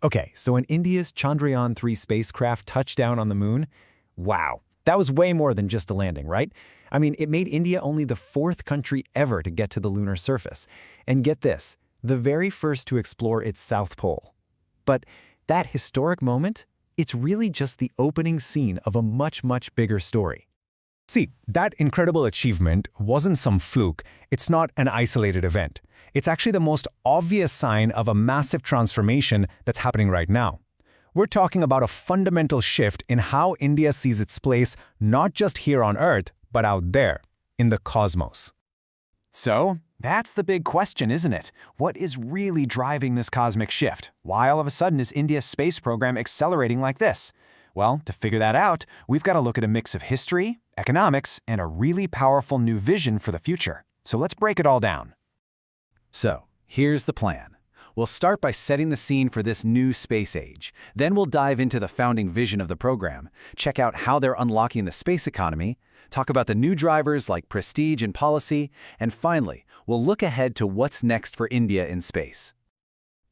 Okay, so when India's Chandrayaan-3 spacecraft touched down on the moon, wow, that was way more than just a landing, right? I mean, it made India only the fourth country ever to get to the lunar surface. And get this, the very first to explore its south pole. But that historic moment, it's really just the opening scene of a much, much bigger story. See, that incredible achievement wasn't some fluke. It's not an isolated event. It's actually the most obvious sign of a massive transformation that's happening right now. We're talking about a fundamental shift in how India sees its place not just here on Earth, but out there, in the cosmos. So, that's the big question, isn't it? What is really driving this cosmic shift? Why all of a sudden is India's space program accelerating like this? Well, to figure that out, we've got to look at a mix of history, economics, and a really powerful new vision for the future. So let's break it all down. So, here's the plan. We'll start by setting the scene for this new space age. Then we'll dive into the founding vision of the program, check out how they're unlocking the space economy, talk about the new drivers like prestige and policy, and finally, we'll look ahead to what's next for India in space.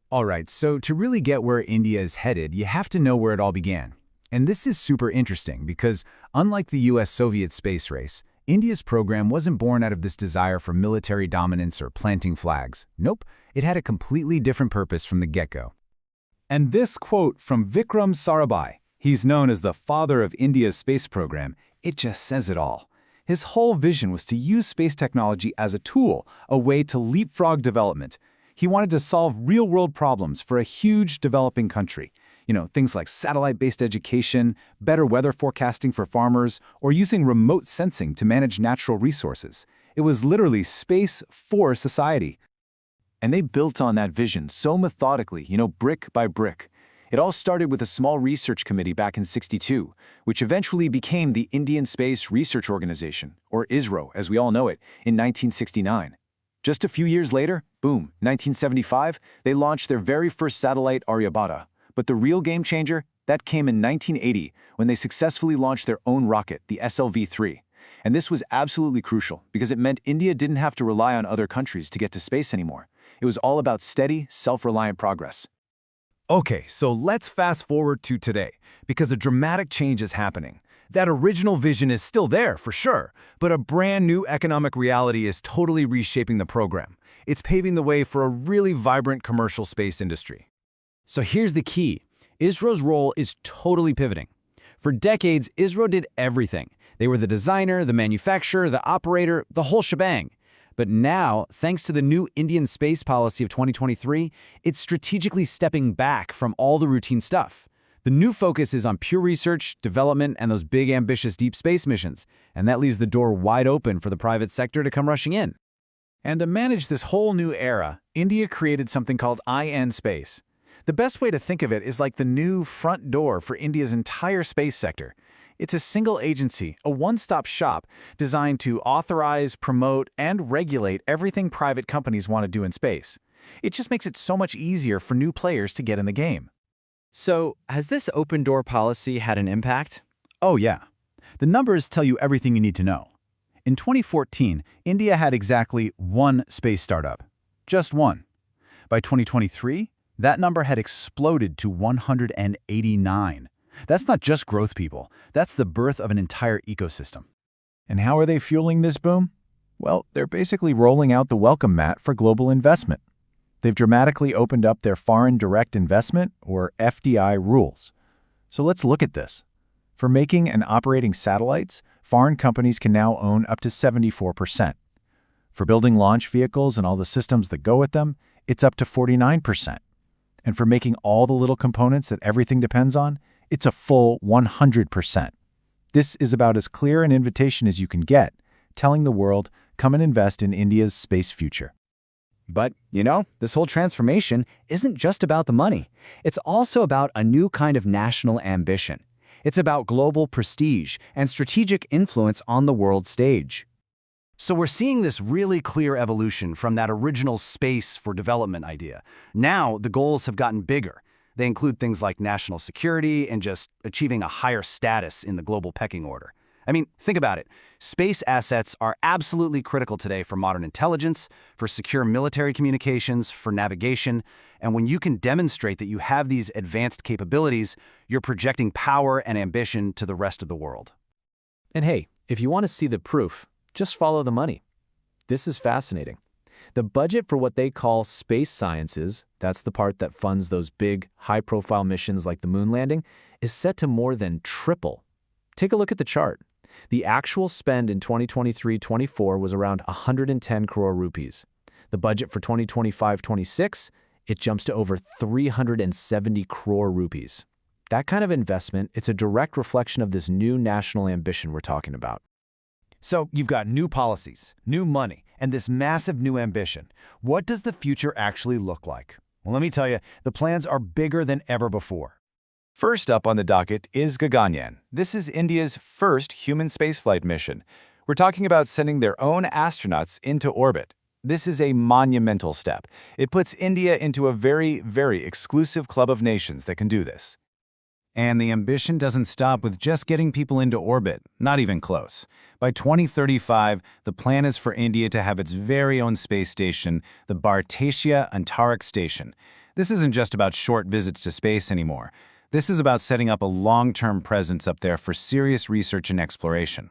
All right, so to really get where India is headed, you have to know where it all began. And this is super interesting because, unlike the US-Soviet space race, India's program wasn't born out of this desire for military dominance or planting flags. Nope, it had a completely different purpose from the get-go. And this quote from Vikram Sarabhai, he's known as the father of India's space program, it just says it all. His whole vision was to use space technology as a tool, a way to leapfrog development. He wanted to solve real-world problems for a huge developing country. Things like satellite-based education, better weather forecasting for farmers, or using remote sensing to manage natural resources. It was literally space for society. And they built on that vision so methodically, brick by brick. It all started with a small research committee back in '62, which eventually became the Indian Space Research Organization, or ISRO as we all know it, in 1969. Just a few years later, boom, 1975, they launched their very first satellite, Aryabhata. But the real game changer, that came in 1980 when they successfully launched their own rocket, the SLV-3. And this was absolutely crucial because it meant India didn't have to rely on other countries to get to space anymore. It was all about steady, self-reliant progress. Okay, so let's fast forward to today, because a dramatic change is happening. That original vision is still there, for sure, but a brand new economic reality is totally reshaping the program. It's paving the way for a really vibrant commercial space industry. So here's the key. ISRO's role is totally pivoting. For decades, ISRO did everything. They were the designer, the manufacturer, the operator, the whole shebang. But now, thanks to the new Indian space policy of 2023, it's strategically stepping back from all the routine stuff. The new focus is on pure research, development, and those big, ambitious deep space missions. And that leaves the door wide open for the private sector to come rushing in. And to manage this whole new era, India created something called IN Space. The best way to think of it is like the new front door for India's entire space sector. It's a single agency, a one-stop shop designed to authorize, promote, and regulate everything private companies want to do in space. It just makes it so much easier for new players to get in the game. So, has this open-door policy had an impact? Oh yeah. The numbers tell you everything you need to know. In 2014, India had exactly one space startup. Just one. By 2023, that number had exploded to 189. That's not just growth, people. That's the birth of an entire ecosystem. And how are they fueling this boom? Well, they're basically rolling out the welcome mat for global investment. They've dramatically opened up their foreign direct investment, or FDI, rules. So let's look at this. For making and operating satellites, foreign companies can now own up to 74%. For building launch vehicles and all the systems that go with them, it's up to 49%. And for making all the little components that everything depends on, it's a full 100%. This is about as clear an invitation as you can get, telling the world, come and invest in India's space future. But, this whole transformation isn't just about the money. It's also about a new kind of national ambition. It's about global prestige and strategic influence on the world stage. So we're seeing this really clear evolution from that original space for development idea. Now the goals have gotten bigger. They include things like national security and just achieving a higher status in the global pecking order. I mean, think about it. Space assets are absolutely critical today for modern intelligence, for secure military communications, for navigation, and when you can demonstrate that you have these advanced capabilities, you're projecting power and ambition to the rest of the world. And hey, if you want to see the proof, just follow the money. This is fascinating. The budget for what they call space sciences, that's the part that funds those big, high-profile missions like the moon landing, is set to more than triple. Take a look at the chart. The actual spend in 2023-24 was around 110 crore rupees. The budget for 2025-26, it jumps to over 370 crore rupees. That kind of investment, it's a direct reflection of this new national ambition we're talking about. So you've got new policies, new money, and this massive new ambition. What does the future actually look like? Well, let me tell you, the plans are bigger than ever before. First up on the docket is Gaganyaan. This is India's first human spaceflight mission. We're talking about sending their own astronauts into orbit. This is a monumental step. It puts India into a very, very exclusive club of nations that can do this. And the ambition doesn't stop with just getting people into orbit, not even close. By 2035, the plan is for India to have its very own space station, the Bharatiya Antariksh Station. This isn't just about short visits to space anymore. This is about setting up a long-term presence up there for serious research and exploration.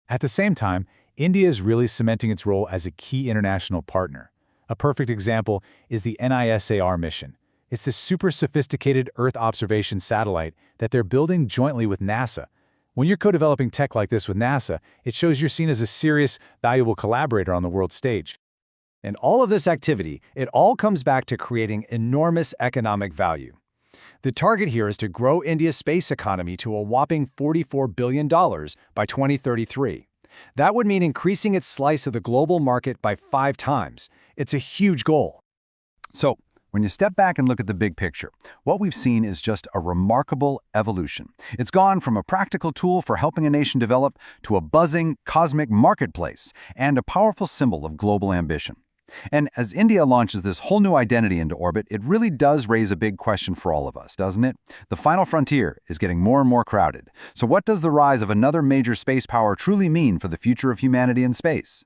At the same time, India is really cementing its role as a key international partner. A perfect example is the NISAR mission. It's this super sophisticated Earth observation satellite that they're building jointly with NASA. When you're co-developing tech like this with NASA, it shows you're seen as a serious, valuable collaborator on the world stage. And all of this activity, it all comes back to creating enormous economic value. The target here is to grow India's space economy to a whopping $44 billion by 2033. That would mean increasing its slice of the global market by 5 times. It's a huge goal. So, when you step back and look at the big picture, what we've seen is just a remarkable evolution. It's gone from a practical tool for helping a nation develop to a buzzing, cosmic marketplace and a powerful symbol of global ambition. And as India launches this whole new identity into orbit, it really does raise a big question for all of us, doesn't it? The final frontier is getting more and more crowded. So what does the rise of another major space power truly mean for the future of humanity in space?